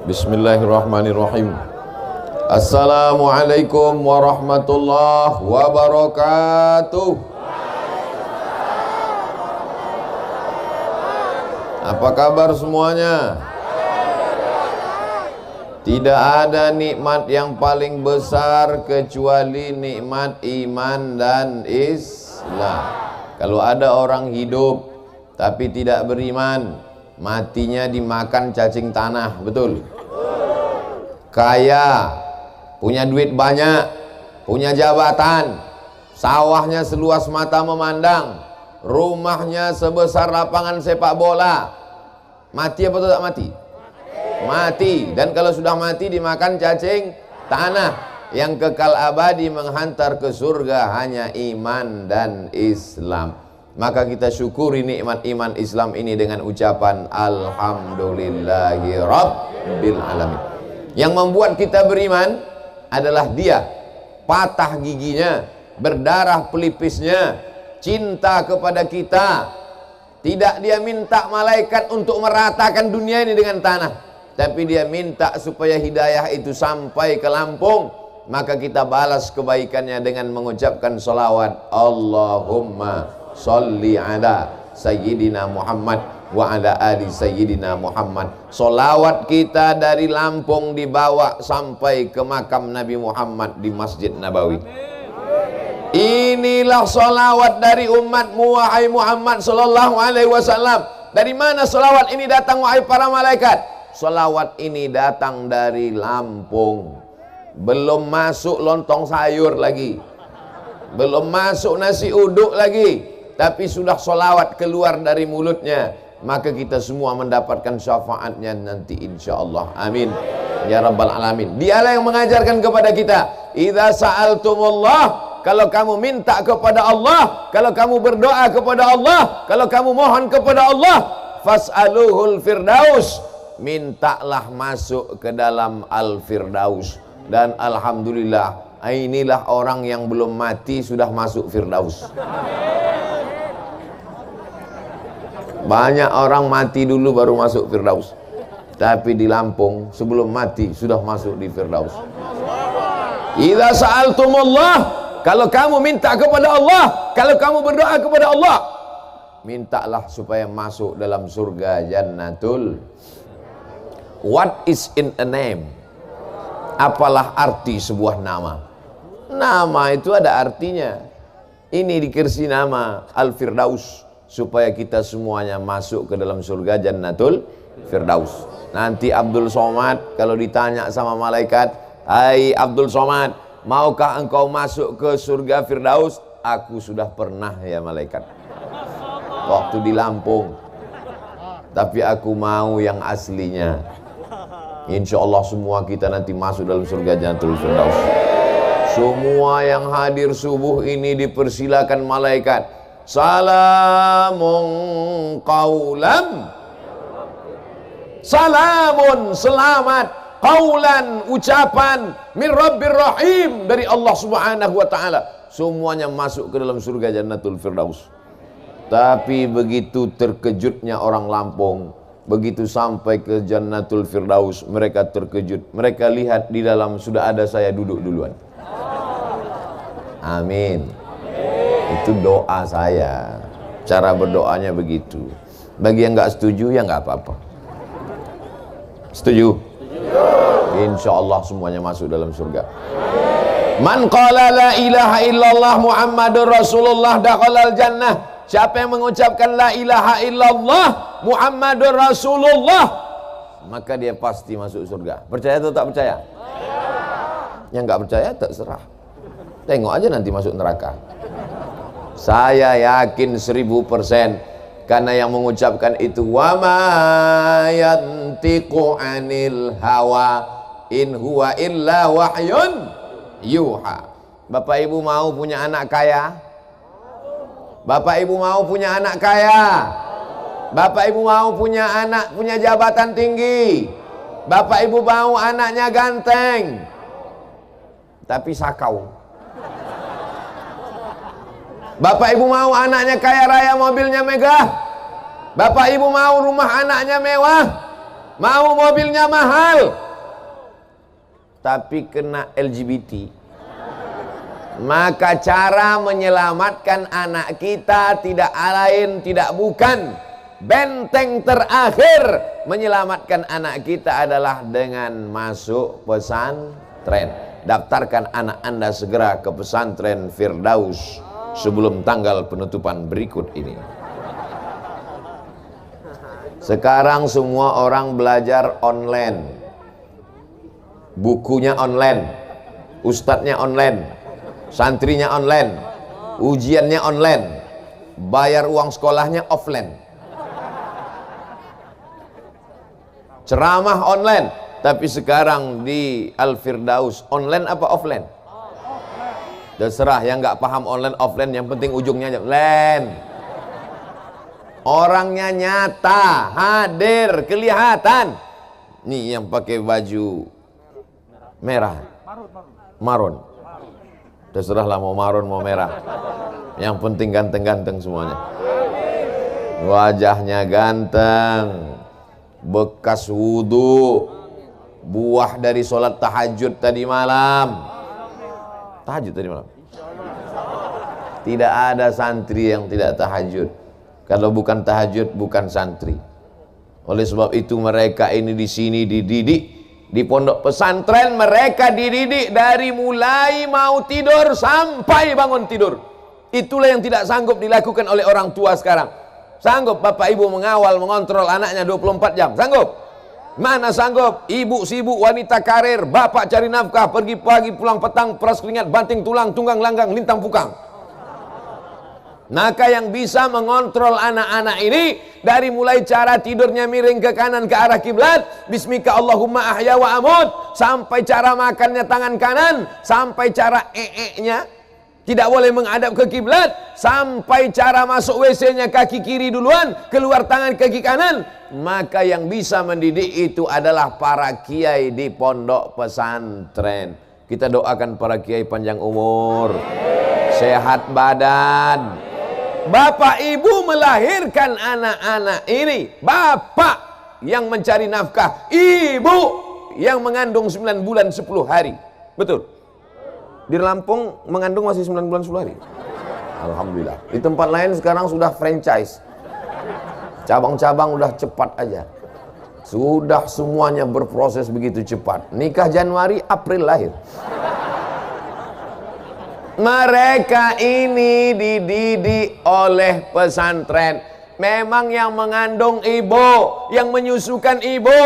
Bismillahirrahmanirrahim. Assalamualaikum warahmatullahi wabarakatuh. Apa kabar semuanya? Tidak ada nikmat yang paling besar kecuali nikmat iman dan Islam. Kalau ada orang hidup tapi tidak beriman, matinya dimakan cacing tanah, betul? Kaya, punya duit banyak, punya jabatan, sawahnya seluas mata memandang, rumahnya sebesar lapangan sepak bola, mati apa tak mati? Mati. Dan kalau sudah mati dimakan cacing tanah. Yang kekal abadi menghantar ke surga hanya iman dan Islam. Maka kita syukuri nikmat iman Islam ini dengan ucapan Alhamdulillahi Rabbil Alamin. Yang membuat kita beriman adalah dia patah giginya, berdarah pelipisnya, cinta kepada kita. Tidak dia minta malaikat untuk meratakan dunia ini dengan tanah, tapi dia minta supaya hidayah itu sampai ke Lampung. Maka kita balas kebaikannya dengan mengucapkan salawat Allahumma sholli ala Sayyidina Muhammad wa ala ali Sayyidina Muhammad. Salawat kita dari Lampung dibawa sampai ke makam Nabi Muhammad di Masjid Nabawi. Inilah salawat dari umatmu wahai Muhammad sallallahu alaihi wasallam. Dari mana salawat ini datang wahai para malaikat? Salawat ini datang dari Lampung. Belum masuk lontong sayur lagi, belum masuk nasi uduk lagi, tapi sudah salawat keluar dari mulutnya. Maka kita semua mendapatkan syafaatnya nanti insyaallah. Amin ya rabbal alamin. Dialah yang mengajarkan kepada kita, idza sa'altumullah, kalau kamu minta kepada Allah, kalau kamu berdoa kepada Allah, kalau kamu mohon kepada Allah, fas'aluhul firdaus, mintalah masuk ke dalam al-firdaus. Dan alhamdulillah, inilah orang yang belum mati sudah masuk firdaus. Banyak orang mati dulu baru masuk firdaus, tapi di Lampung sebelum mati sudah masuk di firdaus. Idza sa'altumullah, kalau kamu minta kepada Allah, kalau kamu berdoa kepada Allah, mintalah supaya masuk dalam surga jannatul. What is in a name? Apalah arti sebuah nama? Nama itu ada artinya. Ini dikasih nama Al-Firdaus supaya kita semuanya masuk ke dalam surga jannatul Firdaus. Nanti Abdul Somad kalau ditanya sama malaikat, hai Abdul Somad, maukah engkau masuk ke surga Firdaus? Aku sudah pernah ya malaikat, waktu di Lampung, tapi aku mau yang aslinya. Insya Allah semua kita nanti masuk dalam surga jannatul Firdaus. Semua yang hadir subuh ini dipersilakan malaikat, salamun qaulan, salamun selamat, qaulan ucapan, min rabbir rahim, dari Allah subhanahu wa ta'ala. Semuanya masuk ke dalam surga jannatul Firdaus. Tapi begitu terkejutnya orang Lampung, begitu sampai ke jannatul Firdaus, mereka terkejut. Mereka lihat di dalam sudah ada saya duduk duluan. Amin. Itu doa saya. Cara berdoanya begitu. Bagi yang nggak setuju ya nggak apa-apa. Setuju? Insya Allah semuanya masuk dalam surga. Man qala la ilaha illallah Muhammadur Rasulullah dakhalal jannah. Siapa yang mengucapkan la ilaha illallah Muhammadur Rasulullah, maka dia pasti masuk surga. Percaya atau tak percaya? Yang nggak percaya terserah. Tengok aja nanti masuk neraka. Saya yakin 1000%, karena yang mengucapkan itu wa ma yantiqu anil hawa in huwa illa wahyun yuha. Bapak Ibu mau punya anak kaya? Bapak Ibu mau punya anak kaya? Bapak Ibu mau punya anak punya jabatan tinggi? Bapak Ibu mau anaknya ganteng tapi sakau? Bapak Ibu mau anaknya kaya raya, mobilnya megah? Bapak Ibu mau rumah anaknya mewah? mau mobilnya mahal, tapi kena LGBT. Maka cara menyelamatkan anak kita tidak lain, tidak bukan, benteng terakhir menyelamatkan anak kita adalah dengan masuk pesantren. Daftarkan anak Anda segera ke pesantren Firdaus sebelum tanggal penutupan berikut ini. Sekarang semua orang belajar online, bukunya online, ustadznya online, santrinya online, ujiannya online, bayar uang sekolahnya offline, ceramah online. Tapi sekarang di Al-Firdaus online apa offline? Terserah, yang nggak paham online offline, yang penting ujungnya online. Orangnya nyata, hadir, kelihatan. Nih yang pakai baju merah, marun. Terserahlah mau marun mau merah, yang penting ganteng-ganteng semuanya. Wajahnya ganteng, bekas wudhu, buah dari sholat tahajud tadi malam. Tahajud tadi malam. Tidak ada santri yang tidak tahajud. Kalau bukan tahajud bukan santri. Oleh sebab itu mereka ini di sini dididik, di pondok pesantren mereka dididik dari mulai mau tidur sampai bangun tidur. Itulah yang tidak sanggup dilakukan oleh orang tua sekarang. Sanggup bapak ibu mengawal, mengontrol anaknya 24 jam? Sanggup? Mana sanggup? Ibu sibuk, wanita karir, bapak cari nafkah, pergi pagi pulang petang, peras keringat, banting tulang, tunggang langgang, lintang pukang. Maka yang bisa mengontrol anak-anak ini dari mulai cara tidurnya miring ke kanan ke arah kiblat, bismika Allahumma ahya wa amut, sampai cara makannya tangan kanan, sampai cara nya tidak boleh menghadap ke kiblat, sampai cara masuk WC-nya kaki kiri duluan, keluar tangan kaki kanan. Maka yang bisa mendidik itu adalah para kiai di pondok pesantren. Kita doakan para kiai panjang umur, sehat badan. Bapak ibu melahirkan anak-anak ini, bapak yang mencari nafkah, ibu yang mengandung 9 bulan 10 hari. Betul? Di Lampung mengandung masih 9 bulan 10 hari. Alhamdulillah. Di tempat lain sekarang sudah franchise, cabang-cabang udah cepat aja. Sudah semuanya berproses begitu cepat. Nikah Januari, April lahir. Mereka ini dididik oleh pesantren. Memang yang mengandung ibu, yang menyusukan ibu,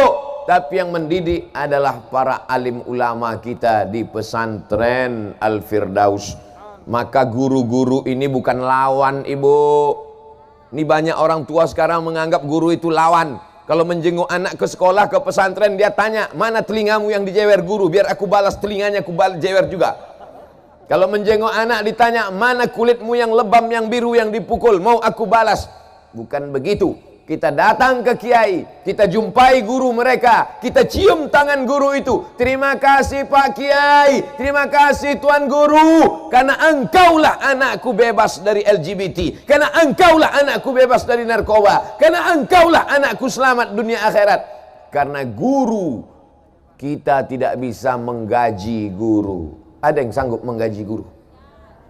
tapi yang mendidik adalah para alim ulama kita di pesantren Al-Firdaus. Maka guru-guru ini bukan lawan ibu. Ini banyak orang tua sekarang menganggap guru itu lawan. Kalau menjenguk anak ke sekolah, ke pesantren, dia tanya, mana telingamu yang dijewer guru, biar aku balas telinganya, aku balas jewer juga. Kalau menjenguk anak ditanya, mana kulitmu yang lebam, yang biru, yang dipukul, mau aku balas. Bukan begitu. Kita datang ke kiai, kita jumpai guru mereka, kita cium tangan guru itu. Terima kasih Pak Kiai, terima kasih Tuan Guru, karena engkaulah anakku bebas dari LGBT, karena engkaulah anakku bebas dari narkoba, karena engkaulah anakku selamat dunia akhirat. Karena guru, kita tidak bisa menggaji guru. Ada yang sanggup menggaji guru?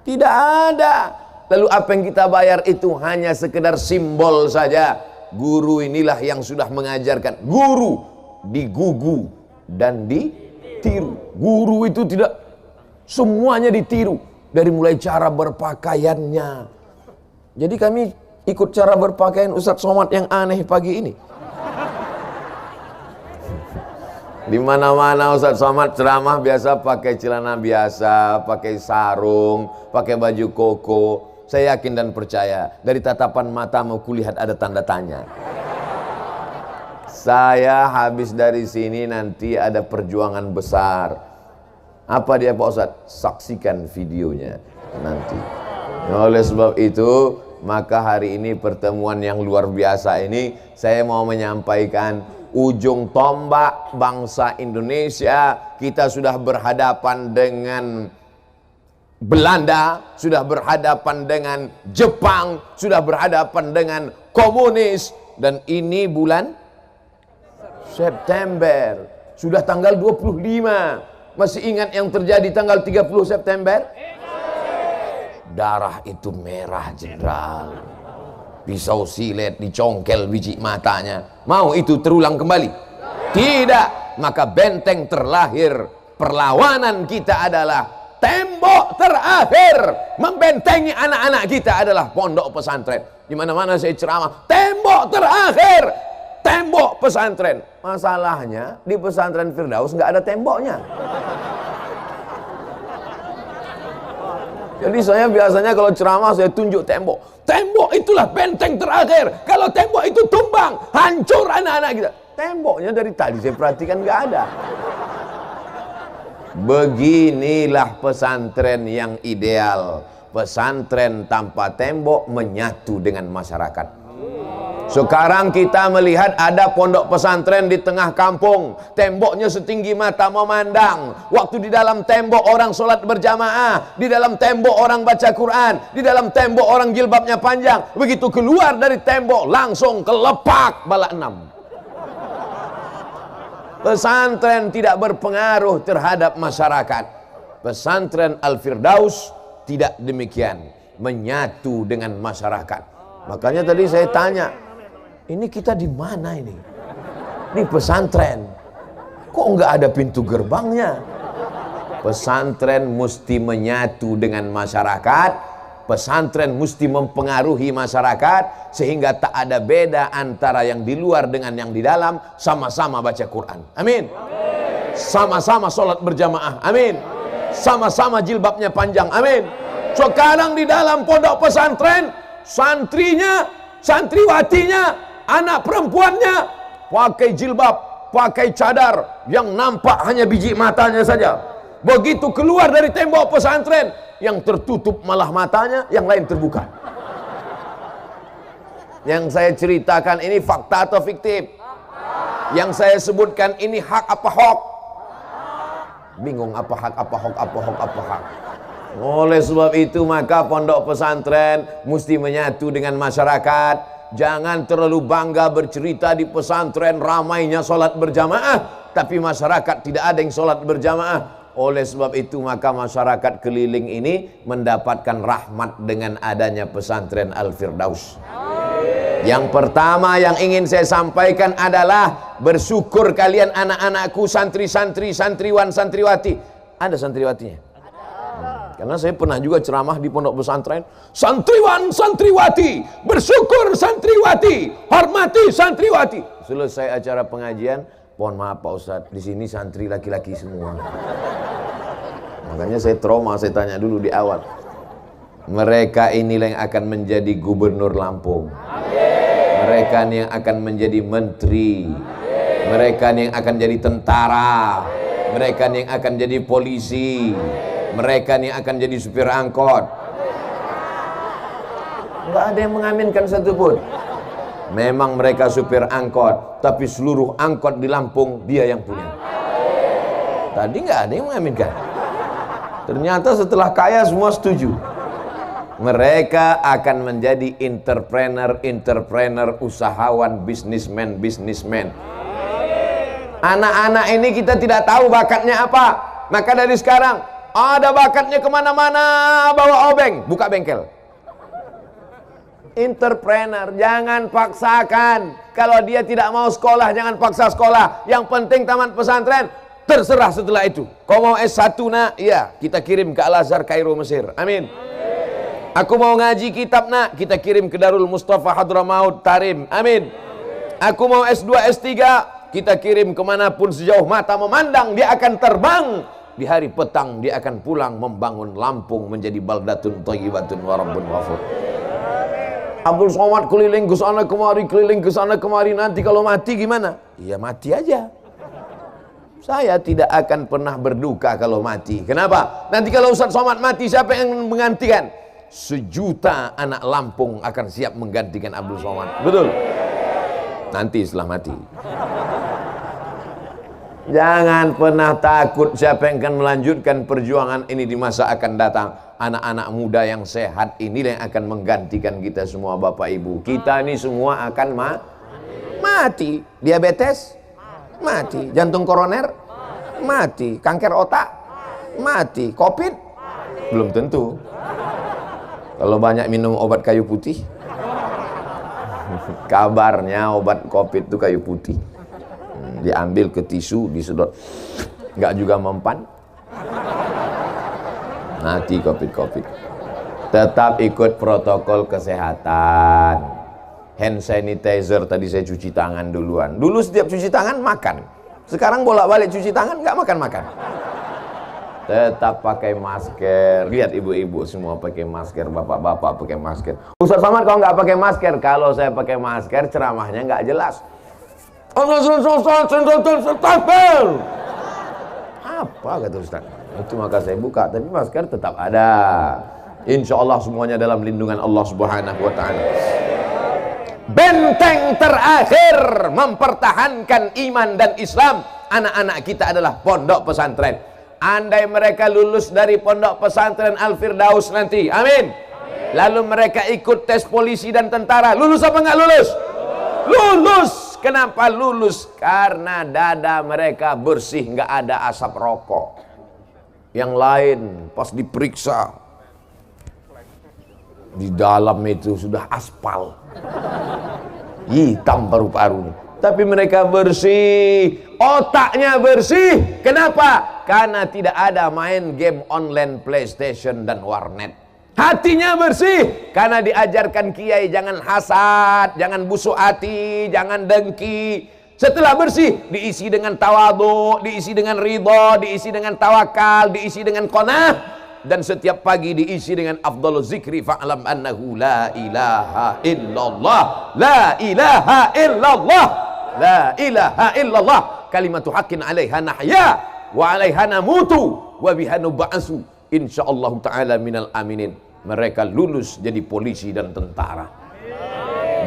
Tidak ada. Lalu apa yang kita bayar itu hanya sekedar simbol saja. Guru inilah yang sudah mengajarkan. Guru digugu dan ditiru. Guru itu tidak semuanya ditiru. Dari mulai cara berpakaiannya. Jadi kami ikut cara berpakaian Ustadz Somad yang aneh pagi ini. Di mana-mana Ustadz Somad ceramah biasa pakai celana biasa, pakai sarung, pakai baju koko. Saya yakin dan percaya dari tatapan mata mau kulihat ada tanda tanya. Saya habis dari sini nanti ada perjuangan besar. Apa dia Pak Ustadz? Saksikan videonya nanti. Oleh sebab itu, maka hari ini pertemuan yang luar biasa ini saya mau menyampaikan ujung tombak bangsa Indonesia. Kita sudah berhadapan dengan Belanda, sudah berhadapan dengan Jepang, sudah berhadapan dengan komunis, dan ini bulan September. Sudah tanggal 25. Masih ingat yang terjadi tanggal 30 September? Darah itu merah, jenderal. Pisau silet dicongkel biji matanya. Mau itu terulang kembali? Tidak. Maka benteng terlahir perlawanan kita adalah tembok terakhir membentengi anak-anak kita adalah pondok pesantren. Di mana-mana saya ceramah, tembok terakhir, tembok pesantren. Masalahnya di pesantren Firdaus nggak ada temboknya. Jadi saya biasanya kalau ceramah saya tunjuk tembok. Tembok itulah benteng terakhir. Kalau tembok itu tumbang, hancur anak-anak kita. Temboknya dari tadi saya perhatikan nggak ada. Beginilah pesantren yang ideal. Pesantren tanpa tembok menyatu dengan masyarakat. Sekarang kita melihat ada pondok pesantren di tengah kampung, temboknya setinggi mata memandang. Waktu di dalam tembok orang sholat berjamaah, di dalam tembok orang baca Quran, di dalam tembok orang jilbabnya panjang. Begitu keluar dari tembok langsung kelepak bala 6. Pesantren tidak berpengaruh terhadap masyarakat. Pesantren Al-Firdaus tidak demikian, menyatu dengan masyarakat. Makanya tadi saya tanya, ini kita di mana ini? Ini pesantren. Kok nggak ada pintu gerbangnya? Pesantren mesti menyatu dengan masyarakat. Pesantren mesti mempengaruhi masyarakat sehingga tak ada beda antara yang di luar dengan yang di dalam. Sama-sama baca Quran. Amin. Sama-sama sholat berjamaah. Amin. Sama-sama jilbabnya panjang. Amin. Sekarang di dalam pondok pesantren, santrinya, santriwatinya, anak perempuannya pakai jilbab, pakai cadar, yang nampak hanya biji matanya saja. Begitu keluar dari tembok pesantren, yang tertutup malah matanya, yang lain terbuka. Yang saya ceritakan ini fakta atau fiktif? Yang saya sebutkan ini hak apa hoax? Bingung apa hak, apa hoax, apa hoax, apa hak. Oleh sebab itu maka pondok pesantren mesti menyatu dengan masyarakat. Jangan terlalu bangga bercerita di pesantren ramainya sholat berjamaah, tapi masyarakat tidak ada yang sholat berjamaah. Oleh sebab itu maka masyarakat keliling ini mendapatkan rahmat dengan adanya pesantren Al-Firdaus. Yang pertama yang ingin saya sampaikan adalah bersyukur kalian anak-anakku, santri-santri, santriwan, santriwati. Ada santriwatinya? Karena saya pernah juga ceramah di pondok pesantren. Santriwan, santriwati, bersyukur santriwati, hormati santriwati. Selesai acara pengajian, mohon maaf Pak Ustadz, di sini santri laki-laki semua. Makanya saya trauma, saya tanya dulu di awal. Mereka inilah yang akan menjadi gubernur Lampung. Mereka yang akan menjadi menteri. Mereka yang akan jadi tentara. Mereka yang akan jadi polisi. Mereka yang akan jadi supir angkot. Nggak ada yang mengaminkan satupun. Memang mereka supir angkot, tapi seluruh angkot di Lampung dia yang punya. Tadi nggak ada yang mengaminkan. Ternyata setelah kaya semua setuju. Mereka akan menjadi entrepreneur, usahawan, businessman. Anak-anak ini kita tidak tahu bakatnya apa. Maka dari sekarang, ada bakatnya kemana-mana, bawa obeng, buka bengkel. Entrepreneur, jangan paksakan. Kalau dia tidak mau sekolah, jangan paksa sekolah. Yang penting tamat pesantren, terserah setelah itu. Kau mau S1 nak? Iya, kita kirim ke Al-Azhar Kairo Mesir. Amin. Aku mau ngaji kitab nak, kita kirim ke Darul Mustafa Hadramaut Tarim. Amin. Aku mau S2 S3, kita kirim kemanapun sejauh mata memandang, dia akan terbang. Di hari petang dia akan pulang membangun Lampung menjadi baldatun thayyibatun wa rabbun ghafur. Abdul Somad keliling ke sana kemari, keliling ke sana kemari. Nanti kalau mati gimana? Ya mati aja. Saya tidak akan pernah berduka kalau mati. Kenapa? Nanti kalau Ustaz Somad mati, siapa yang menggantikan? 1 juta anak Lampung akan siap menggantikan Abdul Somad. Betul? Nanti setelah mati. Jangan pernah takut siapa yang akan melanjutkan perjuangan ini di masa akan datang. Anak-anak muda yang sehat ini yang akan menggantikan kita semua Bapak Ibu. Kita ini semua akan mati. Diabetes? mati. Jantung koroner, mati. Kanker otak, mati. Covid, belum tentu. Kalau banyak minum obat kayu putih. Kabarnya obat Covid itu kayu putih. Diambil ke tisu, disedot, nggak juga mempan, mati Covid. Tetap ikut protokol kesehatan. Hand sanitizer, tadi saya cuci tangan duluan. Dulu setiap cuci tangan makan, sekarang bolak-balik cuci tangan nggak makan. Tetap pakai masker. Lihat ibu-ibu semua pakai masker, bapak-bapak pakai masker. Ustaz Samad kalau nggak pakai masker, kalau saya pakai masker ceramahnya nggak jelas. Apa kata Ustaz? Itu maka saya buka, tapi masker tetap ada. Insya Allah semuanya dalam lindungan Allah Subhanahu wa ta'ala. Benteng terakhir mempertahankan iman dan Islam anak-anak kita adalah pondok pesantren. Andai mereka lulus dari pondok pesantren Al-Firdaus nanti, amin, lalu mereka ikut tes polisi dan tentara, lulus apa nggak lulus? Lulus. Kenapa lulus? Karena dada mereka bersih, nggak ada asap rokok. Yang lain pas diperiksa, di dalam itu sudah aspal, hitam paru-parunya. Tapi mereka bersih, otaknya bersih. Kenapa? Karena tidak ada main game online PlayStation dan warnet. Hatinya bersih karena diajarkan kiai jangan hasad, jangan busuk hati, jangan dengki. Setelah bersih diisi dengan tawadhu, diisi dengan ridha, diisi dengan tawakal, diisi dengan qanaah, dan setiap pagi diisi dengan afdhaluz zikri fa'lam annahu la ilaha illallah, la ilaha illallah, la ilaha illallah, kalimatu haqqin 'alaiha nahya wa 'alaiha namutu wa biha nub'atsu insyaallah taala minal aminin. Mereka lulus jadi polisi dan tentara.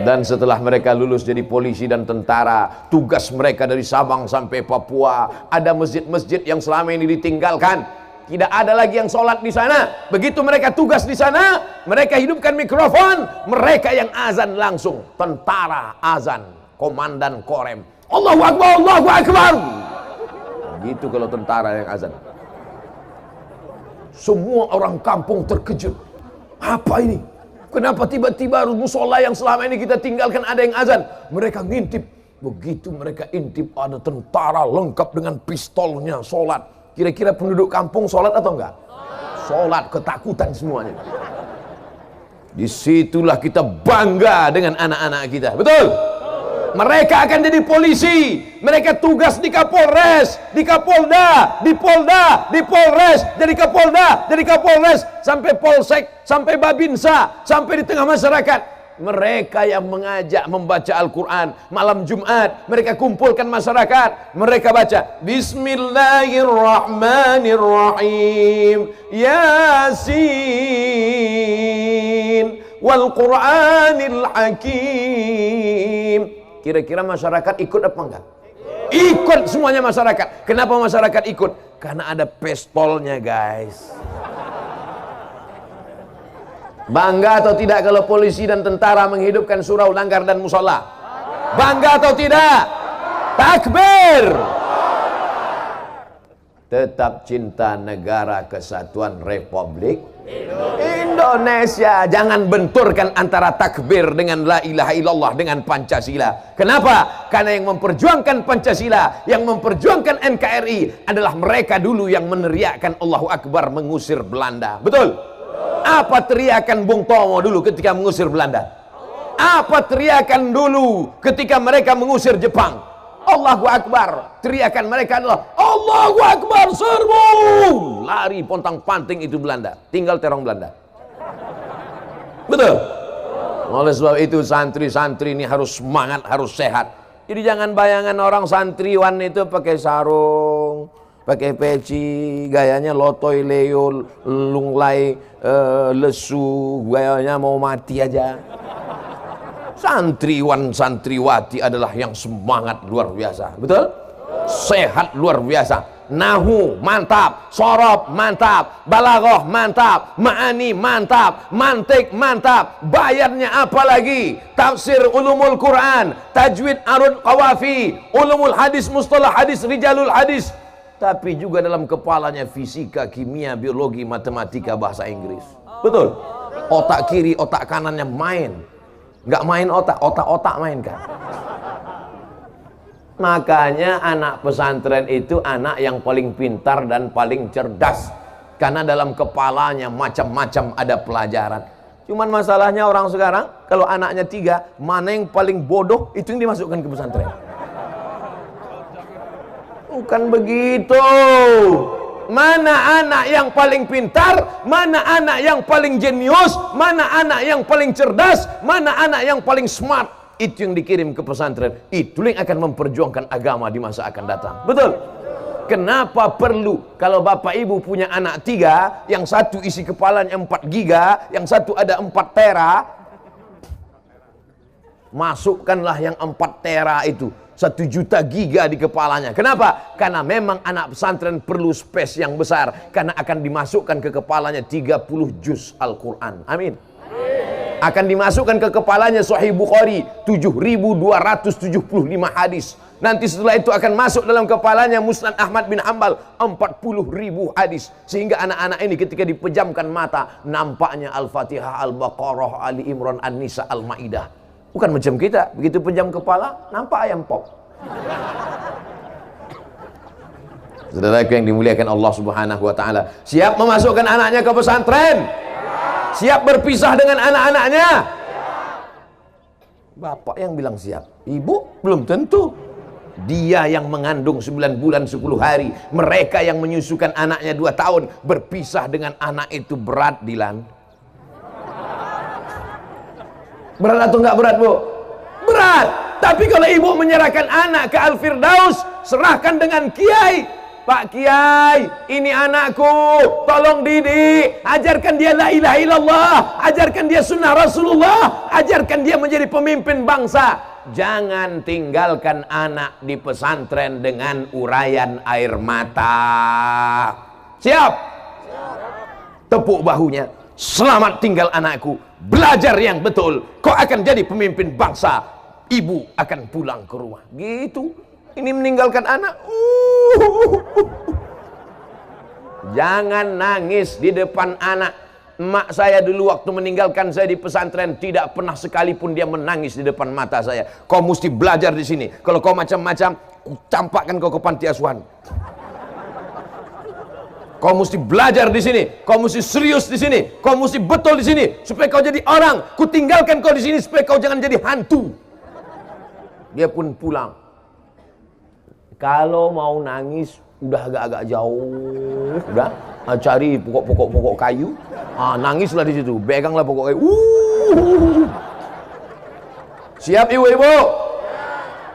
Dan setelah mereka lulus jadi polisi dan tentara, tugas mereka dari Sabang sampai Papua, ada masjid-masjid yang selama ini ditinggalkan, tidak ada lagi yang sholat di sana. Begitu mereka tugas di sana, mereka hidupkan mikrofon, mereka yang azan langsung. Tentara azan, komandan korem, Allahu Akbar, Allahu Akbar. Begitu kalau tentara yang azan. Semua orang kampung terkejut. Apa ini? Kenapa tiba-tiba musola yang selama ini kita tinggalkan ada yang azan? Mereka ngintip. Begitu mereka intip ada tentara lengkap dengan pistolnya sholat. Kira-kira penduduk kampung sholat atau enggak? Sholat, ketakutan semuanya. Disitulah kita bangga dengan anak-anak kita. Betul? Mereka akan jadi polisi. Mereka tugas di Kapolres, di Kapolda, di Polda, di Polres, jadi Kapolda, jadi Kapolres, sampai Polsek, sampai Babinsa, sampai di tengah masyarakat. Mereka yang mengajak membaca Al-Quran malam Jumat, mereka kumpulkan masyarakat, mereka baca Bismillahirrahmanirrahim, Yasin wal Quranil Hakim. Kira-kira masyarakat ikut apa enggak? Ikut semuanya masyarakat. Kenapa masyarakat ikut? Karena ada pistolnya, guys. Bangga atau tidak kalau polisi dan tentara menghidupkan surau, langgar dan musola? Bangga atau tidak? Takbir. Tetap cinta negara kesatuan Republik Indonesia. Jangan benturkan antara takbir dengan la ilaha illallah dengan Pancasila. Kenapa? Karena yang memperjuangkan Pancasila, yang memperjuangkan NKRI adalah mereka dulu yang meneriakkan Allahu Akbar mengusir Belanda. Betul? Apa teriakan Bung Tomo dulu ketika mengusir Belanda? Apa teriakan dulu ketika mereka mengusir Jepang? Allahu Akbar. Teriakan mereka adalah Allahu Akbar, serbu. Lari pontang-panting itu Belanda. Tinggal terong Belanda. Betul? Oleh sebab itu santri-santri ini harus semangat, harus sehat. Jadi jangan bayangan orang santriwan itu pakai sarung, pakai peci, gayanya lotoy leo, lunglai, lesu, gayanya mau mati aja. Santriwan santriwati adalah yang semangat luar biasa, betul? Sehat luar biasa. Nahu mantap, sorob mantap, balaghah mantap, ma'ani mantap, mantik mantap, bayarnya apa lagi? Tafsir ulumul Quran, tajwid arud qawafi, ulumul hadis, mustalah hadis, rijalul hadis. Tapi juga dalam kepalanya fisika, kimia, biologi, matematika, bahasa Inggris. Betul? Otak kiri, otak kanannya main. Nggak main otak, otak-otak main kan? Makanya anak pesantren itu anak yang paling pintar dan paling cerdas, karena dalam kepalanya macam-macam ada pelajaran. Cuman masalahnya orang sekarang, kalau anaknya 3, mana yang paling bodoh, itu yang dimasukkan ke pesantren. Bukan begitu. Mana anak yang paling pintar, mana anak yang paling jenius, mana anak yang paling cerdas, mana anak yang paling smart, itu yang dikirim ke pesantren. Itu yang akan memperjuangkan agama di masa akan datang. Betul? Kenapa perlu, kalau bapak ibu punya anak 3, yang satu isi kepalanya 4 giga, yang satu ada 4 tera, masukkanlah yang 4 tera itu, 1 juta giga di kepalanya. Kenapa? Karena memang anak pesantren perlu space yang besar, karena akan dimasukkan ke kepalanya 30 juz Al-Quran. Amin. Akan dimasukkan ke kepalanya Sahih Bukhari 7.275 hadis. Nanti setelah itu akan masuk dalam kepalanya Musnad Ahmad bin Hanbal 40.000 hadis. Sehingga anak-anak ini ketika dipejamkan mata, nampaknya Al-Fatihah, Al-Baqarah, Ali Imran, An-Nisa, Al-Maidah. Bukan macam kita, begitu pejam kepala nampak ayam pop. Saudaraku yang dimuliakan Allah Subhanahu wa taala, siap memasukkan anaknya ke pesantren? Siap berpisah dengan anak-anaknya? Bapak yang bilang siap, ibu belum tentu. Dia yang mengandung 9 bulan 10 hari, mereka yang menyusukan anaknya 2 tahun, berpisah dengan anak itu berat, Dilan. Berat atau enggak berat, Bu? Berat. Tapi kalau ibu menyerahkan anak ke Al-Firdaus, serahkan dengan kiai. Pak Kiai, ini anakku, tolong didik, ajarkan dia la ilaha illallah, ajarkan dia sunnah Rasulullah, ajarkan dia menjadi pemimpin bangsa. Jangan tinggalkan anak di pesantren dengan uraian air mata. Siap? Tepuk bahunya. Selamat tinggal anakku, belajar yang betul, kau akan jadi pemimpin bangsa. Ibu akan pulang ke rumah. Gitu. Ini meninggalkan anak. Jangan nangis di depan anak. Emak saya dulu waktu meninggalkan saya di pesantren, tidak pernah sekalipun dia menangis di depan mata saya. Kau mesti belajar di sini. Kalau kau macam-macam, campakkan kau ke panti asuhan. Kau mesti belajar di sini. Kau mesti serius di sini. Kau mesti betul di sini supaya kau jadi orang. Ku tinggalkan kau di sini supaya kau jangan jadi hantu. Dia pun pulang. Kalau mau nangis udah agak-agak jauh, udah cari pokok kayu, nangislah di situ, peganglah pokok kayu. Siap ibu-ibu?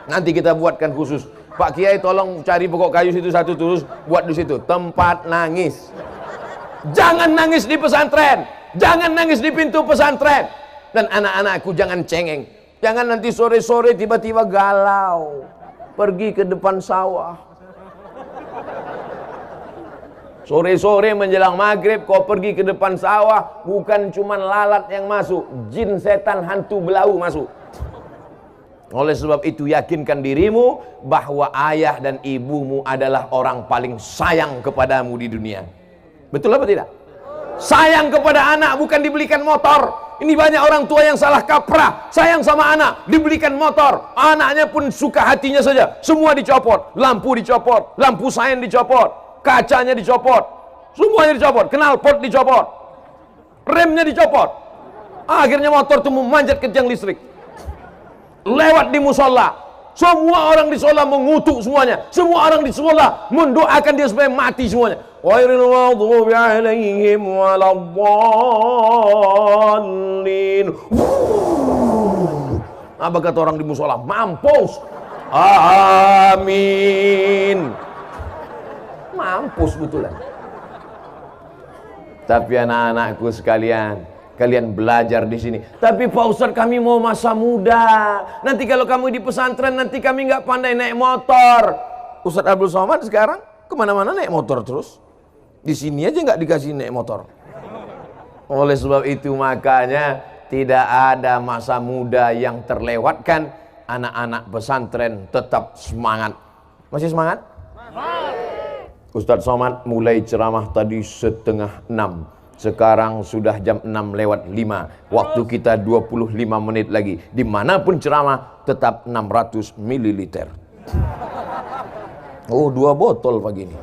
Nanti kita buatkan khusus. Pak Kiai tolong cari pokok kayu situ satu terus buat di situ tempat nangis. Jangan nangis di pesantren, jangan nangis di pintu pesantren. Dan anak-anakku jangan cengeng, jangan nanti sore-sore tiba-tiba galau. Pergi ke depan sawah. Sore-sore menjelang maghrib kau pergi ke depan sawah, bukan cuma lalat yang masuk, jin, setan, hantu, belau masuk. Oleh sebab itu yakinkan dirimu bahwa ayah dan ibumu adalah orang paling sayang kepadamu di dunia. Betul apa tidak? Sayang kepada anak bukan dibelikan motor. Ini banyak orang tua yang salah kaprah. Sayang sama anak, dibelikan motor, anaknya pun suka hatinya saja, semua dicopot, lampu dicopot, lampu sain dicopot, kacanya dicopot, semuanya dicopot, knalpot dicopot, remnya dicopot. Akhirnya motor itu memanjat ke tiang listrik, lewat di musola. Semua orang di musola mengutuk semuanya, semua orang di musola mendoakan dia supaya mati semuanya. Ghairil maghdubi alaihim waladdallin. Apa kata orang di musola? Mampus. Amin. Mampus betulan. Tapi anak-anakku sekalian, kalian belajar di sini. Tapi Pak Ustadz, kami mau masa muda. Nanti kalau kamu di pesantren, nanti kami nggak pandai naik motor. Ustadz Abdul Somad sekarang kemana-mana naik motor terus. Di sini aja nggak dikasih naik motor. Oleh sebab itu makanya tidak ada masa muda yang terlewatkan. Anak-anak pesantren tetap semangat. Masih semangat? Ustadz Somad mulai ceramah tadi 5:30. Sekarang sudah jam 6:05. Waktu kita 25 menit lagi. Dimanapun ceramah tetap 600 ml. Oh, 2 botol pagi ini.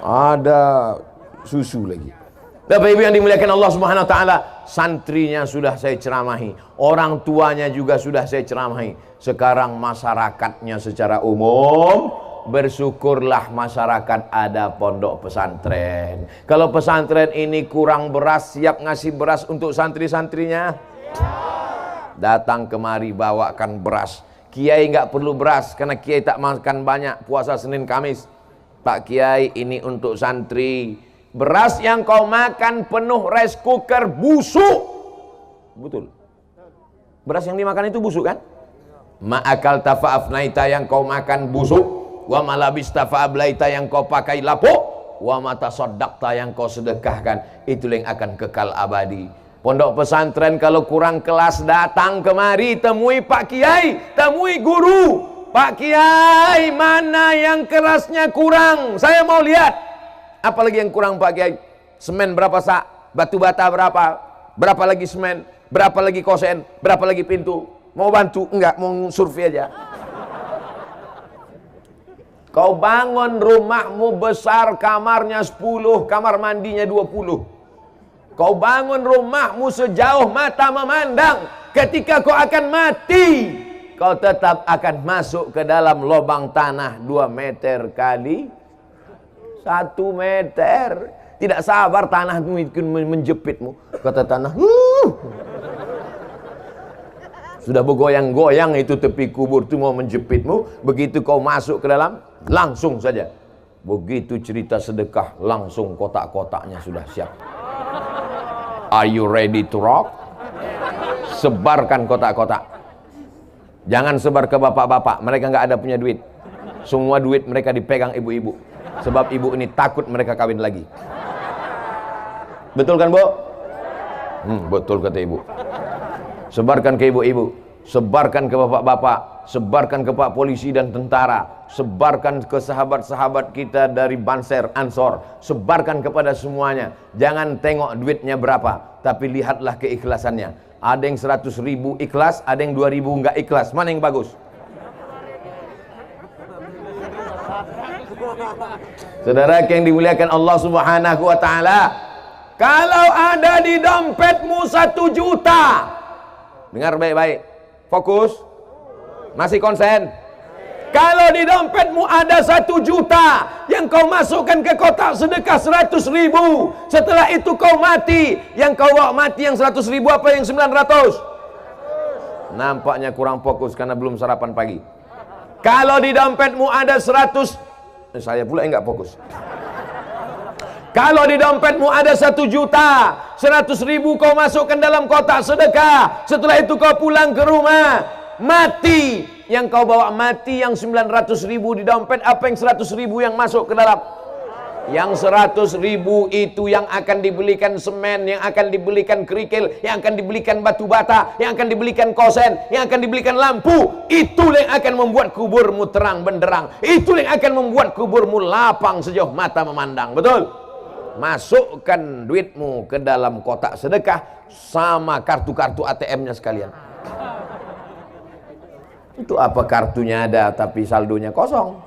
Ada susu lagi. Bapak Ibu yang dimuliakan Allah Subhanahu wa taala, santrinya sudah saya ceramahi, orang tuanya juga sudah saya ceramahi. Sekarang masyarakatnya secara umum, bersyukurlah masyarakat ada pondok pesantren. Kalau pesantren ini kurang beras, siap ngasih beras untuk santri-santrinya? Datang kemari bawakan beras. Kiai nggak perlu beras karena kiai tak makan banyak puasa Senin Kamis. Pak Kiai, ini untuk santri. Beras yang kau makan penuh rice cooker busuk. Betul. Beras yang dimakan itu busuk kan? Ma'akal tafa'afnaita yang kau makan busuk. Wa malabis tafa'ablaita yang kau pakai lapuk. Wa matasaddaqta yang kau sedekahkan. Itulah yang akan kekal abadi. Pondok pesantren kalau kurang kelas datang kemari, temui Pak Kiai, temui guru. Pak Kiai, mana yang kerasnya kurang? Saya mau lihat. Apalagi yang kurang Pak Kiai? Semen berapa sak? Batu bata berapa? Berapa lagi semen? Berapa lagi kosen? Berapa lagi pintu? Mau bantu? Enggak, mau survei aja. Kau bangun rumahmu besar, kamarnya 10, kamar mandinya 20. Kau bangun rumahmu sejauh mata memandang. Ketika kau akan mati, kau tetap akan masuk ke dalam lubang tanah 2 meter kali 1 meter. Tidak sabar tanah itu menjepitmu. Kata tanah, sudah bergoyang-goyang itu tepi kubur itu mau menjepitmu. Begitu kau masuk ke dalam, langsung saja. Begitu cerita sedekah, langsung kotak-kotaknya sudah siap. Are you ready to rock? Sebarkan kotak-kotak. Jangan sebar ke bapak-bapak, mereka nggak ada punya duit. Semua duit mereka dipegang ibu-ibu. Sebab ibu ini takut mereka kawin lagi. Betul kan, Bu? Betul kata ibu. Sebarkan ke ibu-ibu, sebarkan ke bapak-bapak, sebarkan ke Pak Polisi dan tentara, sebarkan ke sahabat-sahabat kita dari Banser, Ansor, sebarkan kepada semuanya. Jangan tengok duitnya berapa, tapi lihatlah keikhlasannya. Ada yang 100.000 ikhlas, ada yang 2.000 enggak ikhlas. Mana yang bagus? Saudara yang dimuliakan Allah Subhanahu wa taala, kalau ada di dompetmu 1 juta, dengar baik-baik, fokus, masih konsen. Kalau di dompetmu ada 1 juta yang kau masukkan ke kotak sedekah 100.000, setelah itu kau mati, yang kau bawa mati yang 100.000 apa yang 900? Nampaknya kurang fokus karena belum sarapan pagi. Kalau di dompetmu ada 100, saya pula yang nggak fokus. Kalau di dompetmu ada 1 juta, 100.000 kau masukkan dalam kotak sedekah. Setelah itu kau pulang ke rumah, mati. Yang kau bawa mati yang 900.000 di dompet, apa yang 100.000 yang masuk ke dalam? Yang 100.000 itu yang akan dibelikan semen, yang akan dibelikan kerikil, yang akan dibelikan batu bata, yang akan dibelikan kosen, yang akan dibelikan lampu. Itulah yang akan membuat kuburmu terang benderang. Itulah yang akan membuat kuburmu lapang sejauh mata memandang. Betul? Masukkan duitmu ke dalam kotak sedekah sama kartu-kartu ATM-nya sekalian. Itu apa kartunya ada tapi saldonya kosong.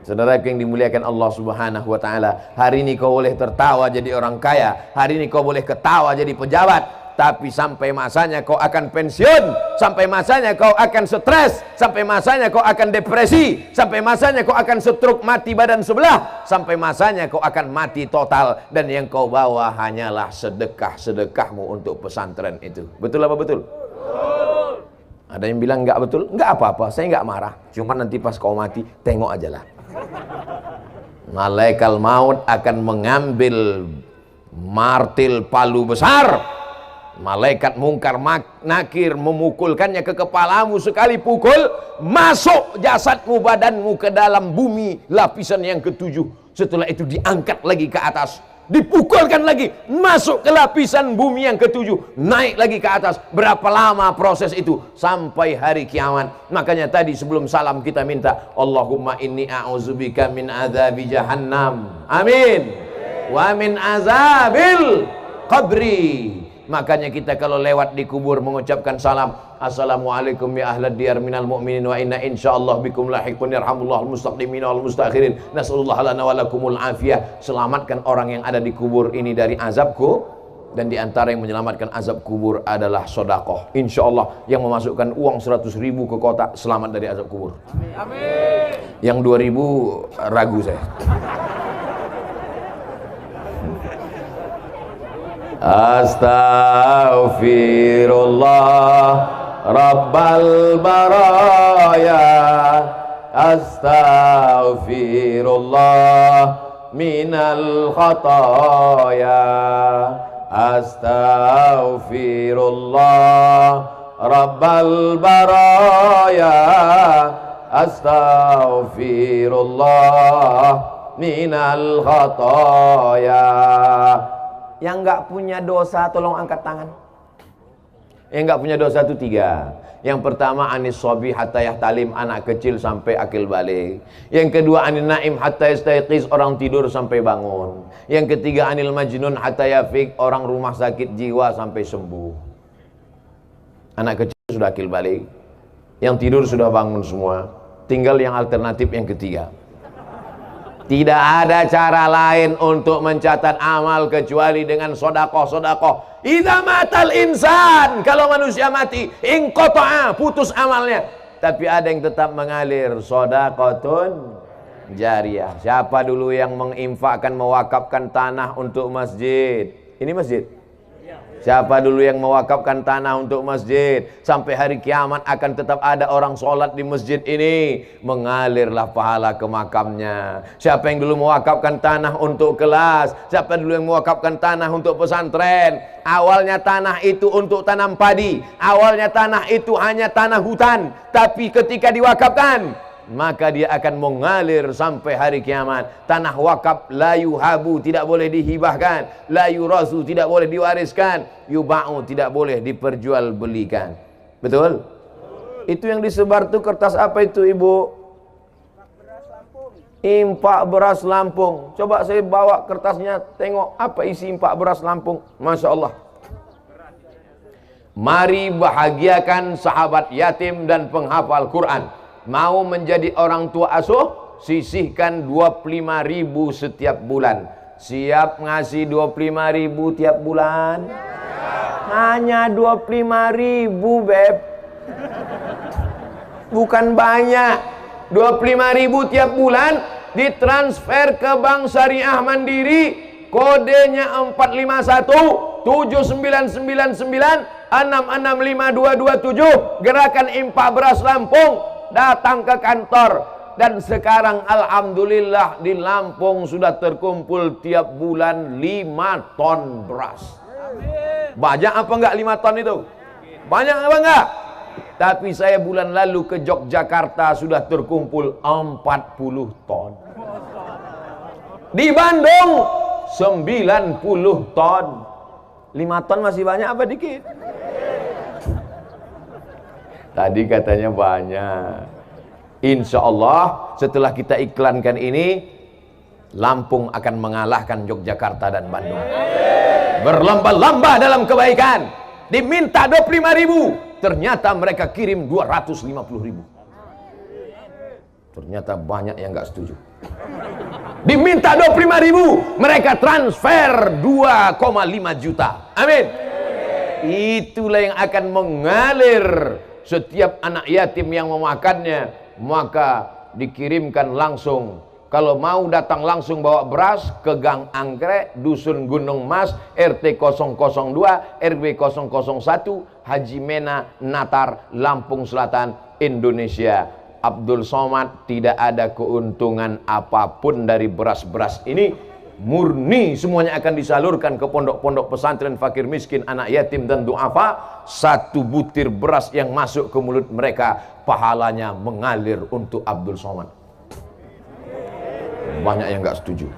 Saudara yang dimuliakan Allah Subhanahu wa taala, hari ini kau boleh tertawa jadi orang kaya, hari ini kau boleh ketawa jadi pejabat, tapi sampai masanya kau akan pensiun, sampai masanya kau akan stres, sampai masanya kau akan depresi, sampai masanya kau akan stroke mati badan sebelah, sampai masanya kau akan mati total, dan yang kau bawa hanyalah sedekah-sedekahmu untuk pesantren itu. Betul apa betul? Ada yang bilang enggak betul? Enggak apa-apa, saya enggak marah. Cuma nanti pas kau mati, tengok aja lah. Malaikat maut akan mengambil martil palu besar, Malaikat mungkar nakir memukulkannya ke kepalamu sekali pukul, masuk jasadmu, badanmu ke dalam bumi lapisan yang ketujuh. Setelah itu diangkat lagi ke atas, dipukulkan lagi, masuk ke lapisan bumi yang ketujuh, naik lagi ke atas. Berapa lama proses itu? Sampai hari kiamat. Makanya tadi sebelum salam kita minta, Allahumma inni a'udzubika min adzabi jahannam, amin, wa min azabil qabri. Makanya kita kalau lewat di kubur mengucapkan salam, assalamualaikum ya ahlad diyar minal mu'minin wa inna insyaallah bikum lahiqun yarhamullah al-mustaqdimin wal mustakhirin nasallallahu lana wa lakumul afiyah. Selamatkan orang yang ada di kubur ini dari azabku. Dan di antara yang menyelamatkan azab kubur adalah sodakoh. Insyaallah yang memasukkan uang 100.000 ke kotak selamat dari azab kubur. Amin. Yang 2.000 ragu saya. Astaghfirullah Rabbal baraya, astaghfirullah minal khataya, astaghfirullah Rabbal baraya, astaghfirullah minal khataya. Yang nggak punya dosa tolong angkat tangan. Yang nggak punya dosa itu 3. Yang pertama anis sobi hatta yahtalim, anak kecil sampai akil balik. Yang kedua anil naim hatta yastayqiz, orang tidur sampai bangun. Yang ketiga anil majnun hatta yafiq, orang rumah sakit jiwa sampai sembuh. Anak kecil sudah akil balik, yang tidur sudah bangun semua. Tinggal yang alternatif yang ketiga. Tidak ada cara lain untuk mencatat amal kecuali dengan sodakoh. Idza matal insan, kalau manusia mati, inqata'a, putus amalnya. Tapi ada yang tetap mengalir, sodakotun jariyah. Siapa dulu yang menginfakkan, mewakafkan tanah untuk masjid? Ini masjid. Siapa dulu yang mewakafkan tanah untuk masjid? Sampai hari kiamat akan tetap ada orang sholat di masjid ini, mengalirlah pahala ke makamnya. Siapa yang dulu mewakafkan tanah untuk kelas? Siapa dulu yang mewakafkan tanah untuk pesantren? Awalnya tanah itu untuk tanam padi, awalnya tanah itu hanya tanah hutan. Tapi ketika diwakafkan, maka dia akan mengalir sampai hari kiamat. Tanah wakaf la yuhabu, tidak boleh dihibahkan, la yurasu, tidak boleh diwariskan, yuba'u, tidak boleh diperjualbelikan. Betul? Itu yang disebar tuh kertas apa itu, Ibu? Impak beras Lampung. Coba saya bawa kertasnya, tengok apa isi impak beras Lampung. Masya Allah. Mari bahagiakan sahabat yatim dan penghafal Quran. Mau menjadi orang tua asuh, sisihkan 25.000 setiap bulan. Siap ngasih 25.000 tiap bulan? Hanya 25.000, Beb. Bukan banyak. 25.000 tiap bulan ditransfer ke Bank Syariah Mandiri. Kodenya 451 7999 665227. Gerakan Impak Beras Lampung. Datang ke kantor. Dan sekarang alhamdulillah di Lampung sudah terkumpul tiap bulan 5 ton beras. Banyak apa enggak 5 ton itu? Banyak apa enggak? Tapi saya bulan lalu ke Yogyakarta sudah terkumpul 40 ton. Di Bandung 90 ton. 5 ton masih banyak apa dikit? Tadi katanya banyak. Insya Allah setelah kita iklankan ini, Lampung akan mengalahkan Yogyakarta dan Bandung. Berlomba-lomba dalam kebaikan. Diminta 25.000, ternyata mereka kirim 250.000. Ternyata banyak yang nggak setuju. Diminta 25.000, mereka transfer 2,5 juta. Amin. Itulah yang akan mengalir. Setiap anak yatim yang memakannya, maka dikirimkan langsung. Kalau mau datang langsung bawa beras ke Gang Anggrek, Dusun Gunung Mas, RT 002, RW 001, Haji Mena, Natar, Lampung Selatan, Indonesia. Abdul Somad tidak ada keuntungan apapun dari beras-beras ini, murni semuanya akan disalurkan ke pondok-pondok pesantren fakir miskin, anak yatim dan duafa. Satu butir beras yang masuk ke mulut mereka, pahalanya mengalir untuk Abdul Somad. Banyak yang nggak setuju.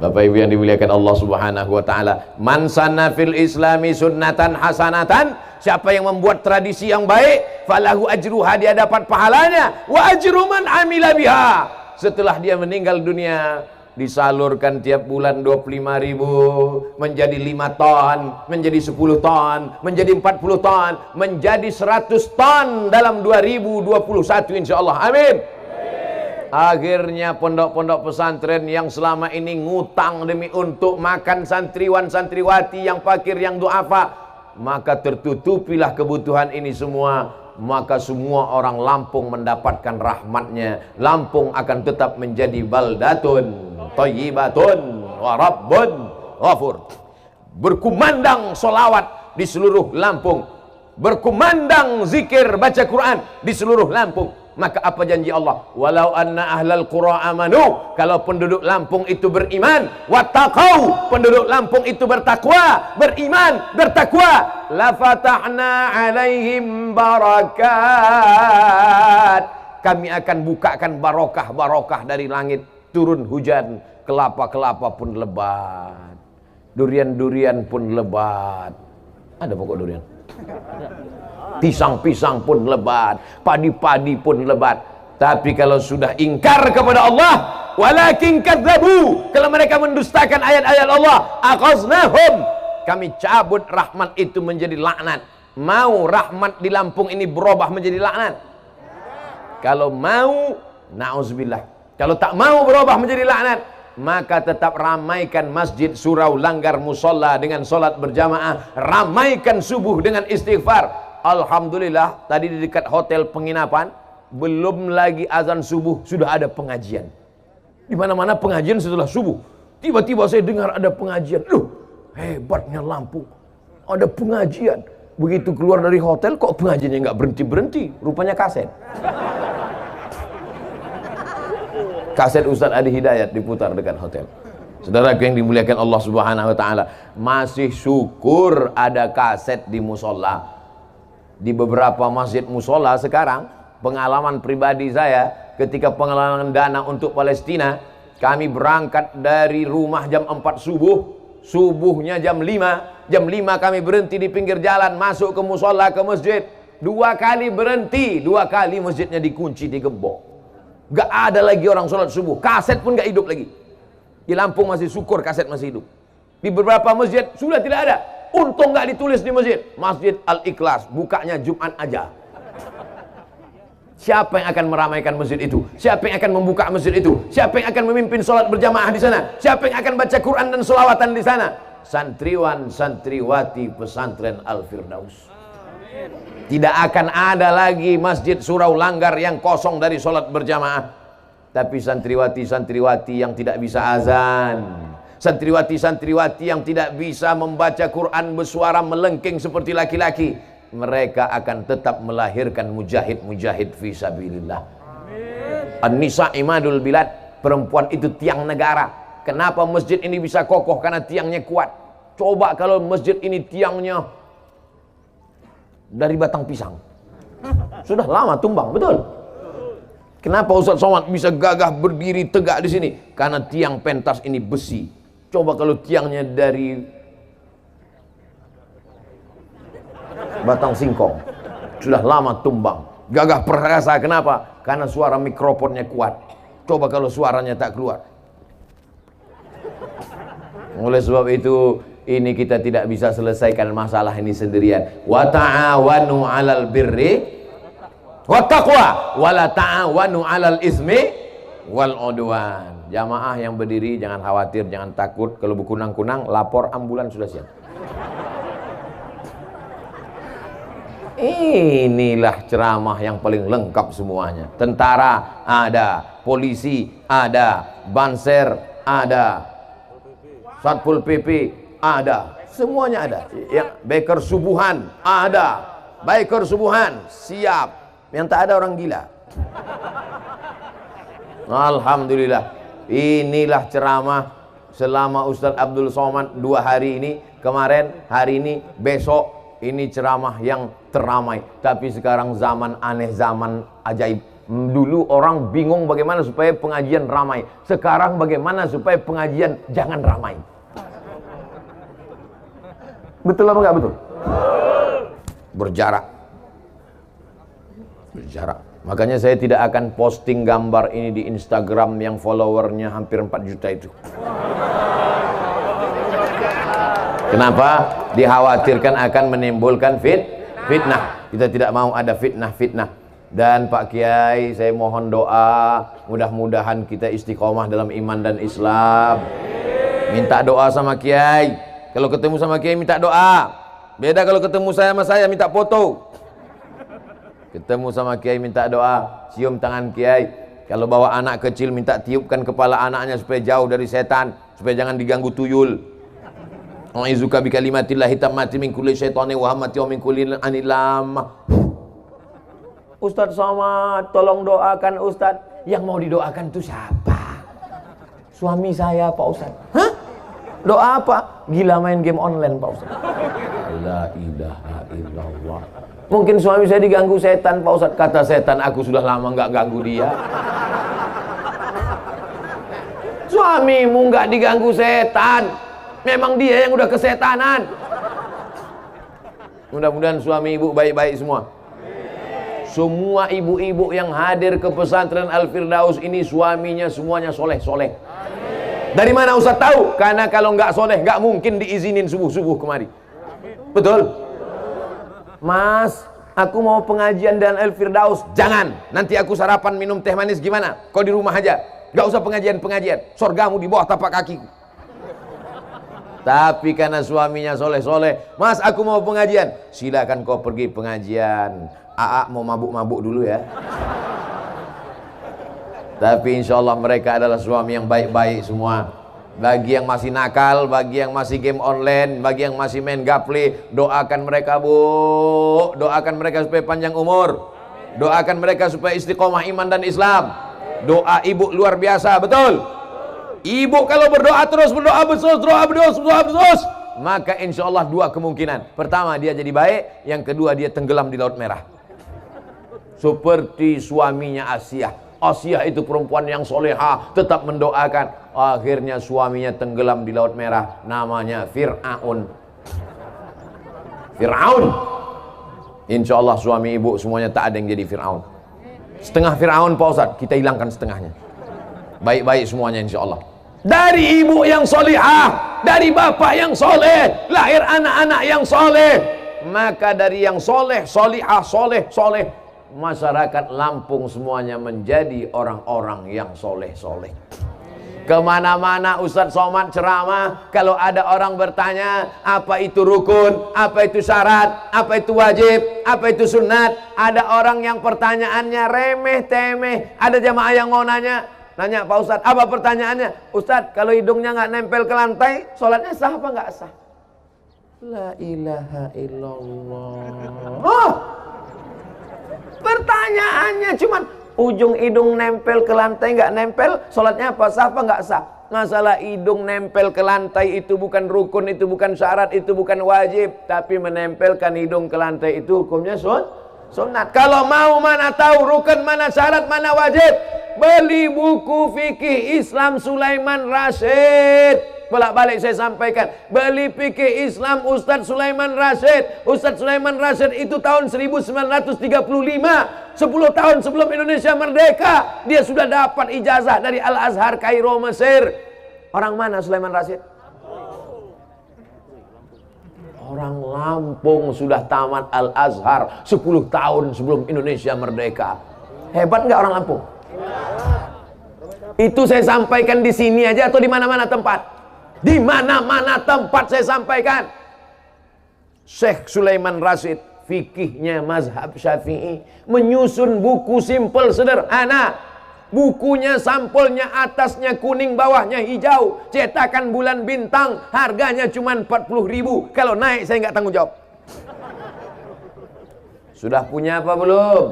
Bapak Ibu yang dimuliakan Allah Subhanahu wa taala, man sanna fil islami sunnatan hasanatan, siapa yang membuat tradisi yang baik, falahu ajruha, dia dapat pahalanya, wa ajru man amila biha. Setelah dia meninggal dunia, disalurkan tiap bulan 25.000 menjadi 5 ton, menjadi 10 ton, menjadi 40 ton, menjadi 100 ton dalam 2021 insyaallah. Amin. Akhirnya pondok-pondok pesantren yang selama ini ngutang demi untuk makan santriwan santriwati yang fakir, yang duafa, maka tertutupilah kebutuhan ini semua. Maka semua orang Lampung mendapatkan rahmatnya. Lampung akan tetap menjadi baldatun thayyibatun wa rabbun ghafur. Berkumandang solawat di seluruh Lampung, berkumandang zikir baca Quran di seluruh Lampung. Maka apa janji Allah? Walau anna ahlal qura amanu, kalau penduduk Lampung itu beriman, wattaqau, penduduk Lampung itu bertakwa, beriman, bertakwa, la fatahna alaihim barakat, kami akan bukakan barokah-barokah dari langit, turun hujan, kelapa-kelapa pun lebat, durian-durian pun lebat. Ada pokok durian? Pisang-pisang pun lebat, padi-padi pun lebat. Tapi kalau sudah ingkar kepada Allah, walakin kadzabu, kalau mereka mendustakan ayat-ayat Allah, akhaznahum, kami cabut rahmat itu menjadi laknat. Mau rahmat di Lampung ini berubah menjadi laknat? Kalau mau, na'udzubillah. Kalau tak mau berubah menjadi laknat, maka tetap ramaikan masjid, surau, langgar, musola dengan solat berjamaah, ramaikan subuh dengan istighfar. Alhamdulillah, tadi di dekat hotel penginapan, belum lagi azan subuh sudah ada pengajian. Di mana-mana pengajian setelah subuh. Tiba-tiba saya dengar ada pengajian. Loh, hebatnya Lampung, ada pengajian. Begitu keluar dari hotel, kok pengajiannya nggak berhenti-berhenti? Rupanya kaset. Kaset Ustaz Adi Hidayat diputar dekat hotel. Saudaraku yang dimuliakan Allah Subhanahu wa taala, masih syukur ada kaset di musola. Di beberapa masjid musola sekarang, pengalaman pribadi saya ketika pengalaman dana untuk Palestina, kami berangkat dari rumah jam 4 subuh, subuhnya jam 5, jam 5 kami berhenti di pinggir jalan, masuk ke musola, ke masjid, 2 kali berhenti, 2 kali masjidnya dikunci, digembok. Gak ada lagi orang sholat subuh, kaset pun gak hidup lagi. Di Lampung masih syukur kaset masih hidup. Di beberapa masjid sudah tidak ada. Untung gak ditulis di masjid, Masjid Al-Ikhlas, bukanya Jumat aja. Siapa yang akan meramaikan masjid itu? Siapa yang akan membuka masjid itu? Siapa yang akan memimpin sholat berjamaah di sana? Siapa yang akan baca Quran dan sholawatan di sana? Santriwan santriwati pesantren Al-Firdaus. Tidak akan ada lagi masjid, surau, langgar yang kosong dari sholat berjamaah. Tapi santriwati-santriwati yang tidak bisa azan, santriwati-santriwati yang tidak bisa membaca Quran bersuara melengking seperti laki-laki, mereka akan tetap melahirkan mujahid-mujahid fi sabilillah. An-nisa imadul bilad, perempuan itu tiang negara. Kenapa masjid ini bisa kokoh? Karena tiangnya kuat. Coba kalau masjid ini tiangnya dari batang pisang, sudah lama tumbang, betul? Kenapa Ustaz Somad bisa gagah berdiri tegak di sini? Karena tiang pentas ini besi. Coba kalau tiangnya dari batang singkong, sudah lama tumbang. Gagah perkasa, kenapa? Karena suara mikrofonnya kuat. Coba kalau suaranya tak keluar. Oleh sebab itu, ini kita tidak bisa selesaikan masalah ini sendirian. Wa ta'awanu 'alal birri wat taqwa wa la ta'awanu 'alal ismi wal 'udwan. Jamaah yang berdiri jangan khawatir, jangan takut. Kalau berkunang-kunang, lapor ambulan sudah siap. Inilah ceramah yang paling lengkap semuanya. Tentara ada, polisi ada, banser ada, Satpol PP ada, semuanya ada. Ya, biker subuhan ada, biker subuhan siap. Yang tak ada orang gila. Alhamdulillah. Inilah ceramah selama Ustadz Abdul Somad 2 hari ini, kemarin, hari ini, besok. Ini ceramah yang teramai. Tapi sekarang zaman aneh, zaman ajaib. Dulu orang bingung bagaimana supaya pengajian ramai. Sekarang bagaimana supaya pengajian jangan ramai. Betul apa enggak betul? Berjarak. Berjarak. Makanya saya tidak akan posting gambar ini di Instagram yang followernya hampir 4 juta itu. Kenapa? Dikhawatirkan akan menimbulkan fitnah. Kita tidak mau ada fitnah-fitnah. Dan Pak Kiai, saya mohon doa, mudah-mudahan kita istiqomah dalam iman dan Islam. Minta doa sama Kiai. Kalau ketemu sama Kiai minta doa. Beda kalau ketemu saya sama saya minta foto. Ketemu sama Kiai minta doa, cium tangan Kiai. Kalau bawa anak kecil minta tiupkan kepala anaknya supaya jauh dari setan, supaya jangan diganggu tuyul. A'idzuka bi kalimatillahi tammati min kulli syaitani wa hammati wa min kulli anilam. Ustadz Somad, tolong doakan Ustadz. Yang mau didoakan itu siapa? Suami saya Pak Ustadz. Hah? Doa apa? Gila main game online Pak Ustadz. La ilaha illallah. Mungkin suami saya diganggu setan Pak Ustadz. Kata setan, aku sudah lama nggak ganggu dia. Suamimu nggak diganggu setan. Memang dia yang udah kesetanan. Mudah-mudahan suami ibu baik-baik semua. Semua ibu-ibu yang hadir ke pesantren Al-Firdaus ini suaminya semuanya soleh-soleh. Dari mana Ustaz tahu? Karena kalau nggak soleh nggak mungkin diizinin subuh-subuh kemari. Betul? Mas, aku mau pengajian dan Al-Firdaus. Jangan, nanti aku sarapan minum teh manis gimana? Kau di rumah aja. Gak usah pengajian-pengajian. Sorgamu di bawah tapak kakiku. Tapi karena suaminya soleh-soleh, Mas aku mau pengajian. Silakan kau pergi pengajian. Aa mau mabuk-mabuk dulu ya. Tapi insya Allah mereka adalah suami yang baik-baik semua. Bagi yang masih nakal, bagi yang masih game online, bagi yang masih main gaple, doakan mereka bu. Doakan mereka supaya panjang umur. Doakan mereka supaya istiqomah iman dan Islam. Doa ibu luar biasa, betul? Ibu kalau berdoa terus, berdoa terus, maka insya Allah 2 kemungkinan. Pertama dia jadi baik, yang kedua dia tenggelam di Laut Merah. Seperti suaminya Asia. Asia itu perempuan yang solehah, tetap mendoakan. Akhirnya suaminya tenggelam di Laut Merah. Namanya Fir'aun. Fir'aun. Insya Allah suami ibu semuanya tak ada yang jadi Fir'aun. Setengah Fir'aun Pak Ustadz, kita hilangkan setengahnya. Baik-baik semuanya insya Allah. Dari ibu yang solehah, dari bapak yang soleh, lahir anak-anak yang soleh. Maka dari yang soleh, solehah, soleh, masyarakat Lampung semuanya menjadi orang-orang yang soleh-soleh. Kemana-mana Ustadz Somad ceramah, kalau ada orang bertanya apa itu rukun, apa itu syarat, apa itu wajib, apa itu sunat, ada orang yang pertanyaannya remeh temeh. Ada jamaah yang mau nanya Pak Ustadz, apa pertanyaannya? Ustadz, kalau hidungnya nggak nempel ke lantai, sholatnya sah apa nggak sah? La ilaha illallah. Oh, pertanyaannya cuman ujung hidung nempel ke lantai nggak nempel, sholatnya apa sah apa nggak sah? Masalah hidung nempel ke lantai itu bukan rukun, itu bukan syarat, itu bukan wajib. Tapi menempelkan hidung ke lantai itu hukumnya sunat. Kalau mau mana tahu rukun, mana syarat, mana wajib, beli buku fikih Islam Sulaiman Rasyid. Bolak-balik saya sampaikan, beli fikih Islam Ustadz Sulaiman Rasyid. Ustadz Sulaiman Rasyid itu tahun 1935, 10 tahun sebelum Indonesia merdeka, dia sudah dapat ijazah dari Al-Azhar Kairo Mesir. Orang mana Sulaiman Rasyid? Orang Lampung, sudah tamat Al-Azhar 10 tahun sebelum Indonesia merdeka. Hebat nggak orang Lampung? Itu saya sampaikan di sini aja atau di mana-mana tempat? Di mana-mana tempat saya sampaikan. Syekh Sulaiman Rasyid, fikihnya mazhab Syafi'i, menyusun buku simpel sederhana. Bukunya sampulnya atasnya kuning, bawahnya hijau, cetakan bulan bintang, harganya cuma 40.000. Kalau naik saya nggak tanggung jawab. Sudah punya apa belum?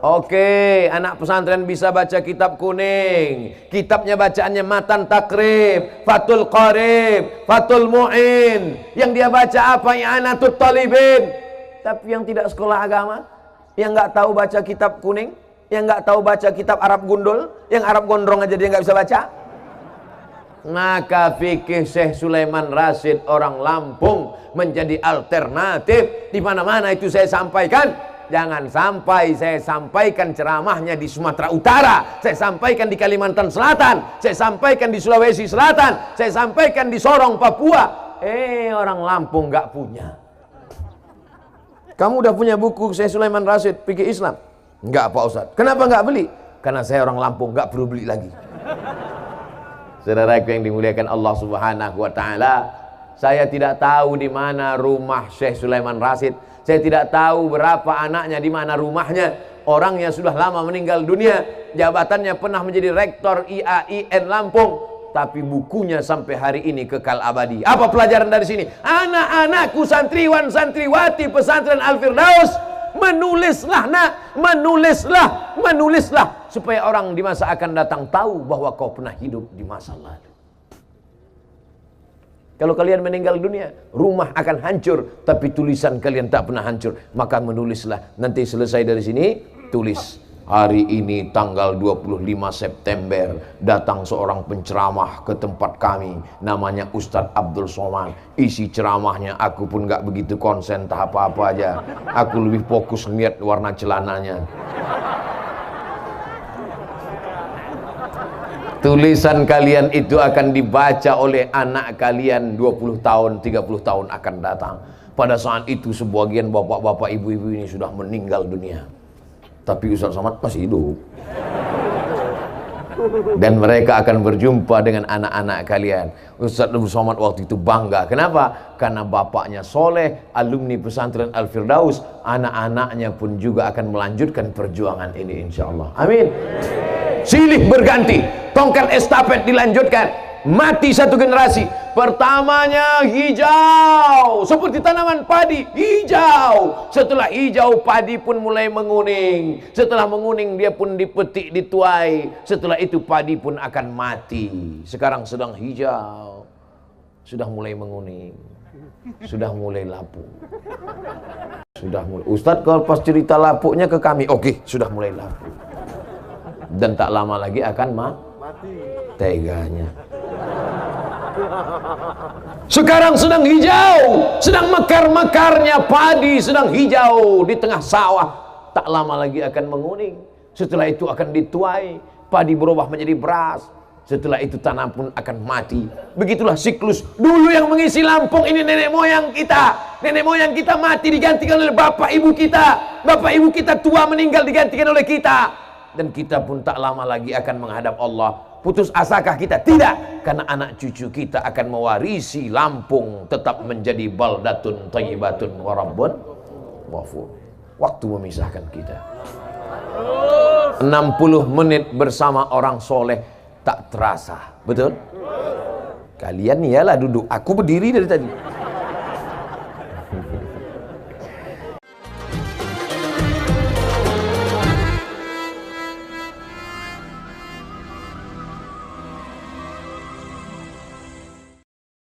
Oke, anak pesantren bisa baca kitab kuning. Kitabnya bacaannya Matan Takrib, Fathul Qarib, Fathul Mu'in. Yang dia baca apa? I'anatul Talibin. Tapi yang tidak sekolah agama, yang nggak tahu baca kitab kuning, yang nggak tahu baca kitab Arab gundul, yang Arab gondrong aja dia nggak bisa baca. Maka fikih Syekh Sulaiman Rasyid orang Lampung menjadi alternatif. Di mana-mana itu saya sampaikan. Jangan sampai saya sampaikan ceramahnya di Sumatera Utara, saya sampaikan di Kalimantan Selatan, saya sampaikan di Sulawesi Selatan, saya sampaikan di Sorong, Papua. Orang Lampung nggak punya. Kamu udah punya buku Syekh Sulaiman Rasyid Fikih Islam? Enggak, Pak Ustadz. Kenapa nggak beli? Karena saya orang Lampung, nggak perlu beli lagi. Saudaraku yang dimuliakan Allah Subhanahu wa taala, saya tidak tahu di mana rumah Syekh Sulaiman Rasyid. Saya tidak tahu berapa anaknya, di mana rumahnya. Orangnya sudah lama meninggal dunia. Jabatannya pernah menjadi rektor IAIN Lampung. Tapi bukunya sampai hari ini kekal abadi. Apa pelajaran dari sini? Anak-anakku santriwan santriwati pesantren Al-Firdaus, menulislah nak, menulislah supaya orang di masa akan datang tahu bahwa kau pernah hidup di masa lalu. Kalau kalian meninggal dunia, rumah akan hancur, tapi tulisan kalian tak pernah hancur. Maka menulislah. Nanti selesai dari sini, tulis. Hari ini tanggal 25 September datang seorang penceramah ke tempat kami, namanya Ustadz Abdul Somad. Isi ceramahnya aku pun gak begitu konsen tak apa-apa aja. Aku lebih fokus lihat warna celananya. Tulisan kalian itu akan dibaca oleh anak kalian 20 tahun, 30 tahun akan datang. Pada saat itu sebagian bapak-bapak, ibu-ibu ini sudah meninggal dunia. Tapi Ustaz Somad masih hidup. Dan mereka akan berjumpa dengan anak-anak kalian. Ustaz Abdul Somad waktu itu bangga. Kenapa? Karena bapaknya soleh, alumni pesantren Al-Firdaus. Anak-anaknya pun juga akan melanjutkan perjuangan ini insya Allah. Amin. Silih berganti, tongkat estafet dilanjutkan, mati satu generasi. Pertamanya hijau, seperti tanaman padi, hijau. Setelah hijau, padi pun mulai menguning. Setelah menguning, dia pun dipetik, dituai. Setelah itu padi pun akan mati. Sekarang sedang hijau, sudah mulai menguning, sudah mulai lapuk. Ustadz kalau pas cerita lapuknya ke kami, oke, sudah mulai lapuk. Dan tak lama lagi akan mati. Teganya. Sekarang sedang hijau, sedang mekar-mekarnya padi, sedang hijau di tengah sawah. Tak lama lagi akan menguning. Setelah itu akan dituai, padi berubah menjadi beras. Setelah itu tanah pun akan mati. Begitulah siklus. Dulu yang mengisi Lampung ini nenek moyang kita. Nenek moyang kita mati digantikan oleh bapak ibu kita. Bapak ibu kita tua meninggal digantikan oleh kita. Dan kita pun tak lama lagi akan menghadap Allah. Putus asakah kita? Tidak. Karena anak cucu kita akan mewarisi Lampung tetap menjadi baldatun thayyibatun wa rabbun ghafur. Waktu memisahkan kita. 60 menit bersama orang soleh tak terasa. Betul? Kalian iyalah duduk. Aku berdiri dari tadi.